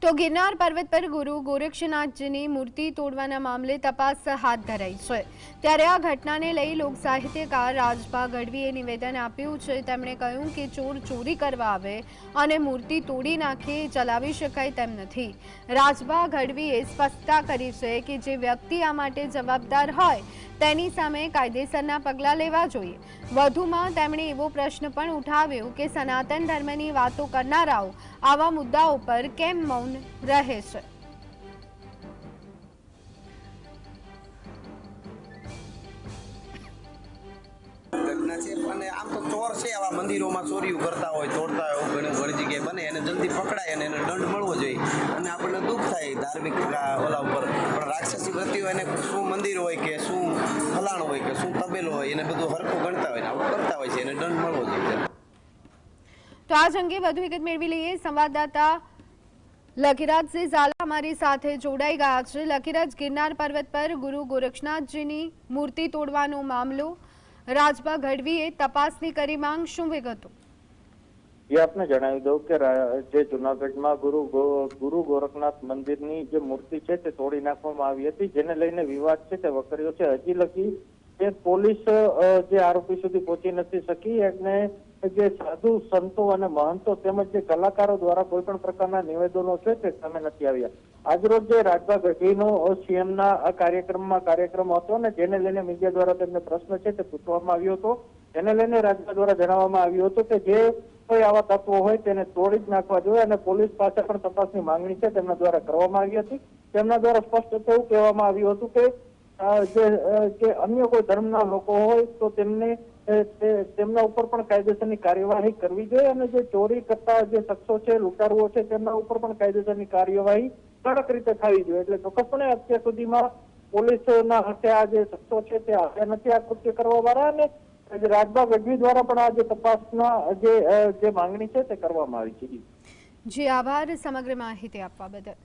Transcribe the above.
તો ગિરનાર પર્વત પર ગુરુ ગોરક્ષનાથજીની મૂર્તિ તોડવાના મામલે તપાસ હાથ ધરાઈ છે। ત્યારે આ ઘટનાને લઈ લોક સાહિત્યકાર રાજભા ગઢવીએ નિવેદન આપ્યું છે। તેમણે કહ્યું કે ચોર ચોરી કરવા આવે અને મૂર્તિ તોડી નાખે એ ચલાવી શકાય તેમ નથી। રાજભા ગઢવીએ સ્પષ્ટતા કરી છે કે જે વ્યક્તિ આ માટે જવાબદાર હોય તેની સામે કાયદેસરના પગલાં લેવા જોઈએ। વધુમાં તેમણે એવો પ્રશ્ન પણ ઉઠાવ્યો કે સનાતન ધર્મની વાતો કરનારાઓ આવા મુદ્દાઓ પર કેમ મૌન રહે છે। ઘટના છે અને આમ તો ચોર છે આવા મંદિરોમાં ચોરીઓ કરતા હોય તોડતા હોય ઘણી જગ્યાએ બને એને જલ્દી પકડાય અને એને દંડ મળવો જોઈએ અને આપણને દુઃખ થાય ધાર્મિક ઓલા ઉપર પણ રાક્ષસી વૃત્તિઓ એને શું મંદિર હોય કે શું ફલાણ હોય કે શું તબેલો હોય એને બધું હરખું ગણતા હોય ને આવું કરતા હોય છે એને દંડ મળવો જોઈએ। તો આ અંગે વધુ વિગત મેળવી લઈએ। સંવાદદાતા લખીરાજસિંહ ઝાલા हमारी સાથે જોડાઈ ગયા છે। લખીરાજ, ગિરનાર પર્વત પર ગુરુ ગોરક્ષનાથજીની મૂર્તિ તોડવાનો મામલો રાજભા ગઢવીએ તપાસની કરી માંગ, શું વિગતો? ये आपने जણાવી દઉં કે જે જૂનાગઢમાં ગુરુ ગોરખનાથ મંદિરની જે મૂર્તિ છે તે તોડી નાખવામાં આવી હતી, જેને લઈને વિવાદ છે તે વકર્યો છે। હજી લગી જે પોલીસ જે આરોપી સુધી પહોંચી નથી શકી અને જે સાધુ સંતો અને મહંતો તેમજ જે કલાકારો દ્વારા કોઈ પણ પ્રકારના નિવેદનો છે તે સામે નથી આવ્યા। આજરોજ જે રાજભા ગઢવીનો સીએમના કાર્યક્રમ હતો ને જેને લઈને મીડિયા દ્વારા તેમને પ્રશ્ન છે તે પૂછવામાં આવ્યો હતો। તેને લઈને રાજભા દ્વારા જણાવવામાં આવ્યું હતું કે જે કોઈ આવા તત્વો હોય તેને તોડી જ નાખવા જોઈએ અને પોલીસ પાસે પણ તપાસની માંગણી છે તેમના દ્વારા કરવામાં આવી હતી। તેમના દ્વારા સ્પષ્ટ એવું કહેવામાં આવ્યું હતું કે અન્ય કોઈ ધર્મના લોકો હોય તો તેમના ઉપર પણ કાયદેસરની કાર્યવાહી કરવી જોઈએ અને જે ચોરી કરતા જે શખ્સો છે, લૂંટારુઓ છે, તેમના ઉપર પણ કાયદેસરની કાર્યવાહી કડક રીતે થવી જોઈએ। એટલે ચોક્કસપણે અત્યાર સુધીમાં પોલીસના હાથે આ જે શખ્સો છે તે આવ્યા નથી આ કૃત્ય કરવા વાળા અને રાજભા ગઢવી દ્વારા પણ આ જે તપાસના જે માંગણી છે તે કરવામાં આવી છે। જી આભાર સમગ્ર માહિતી આપવા બદલ।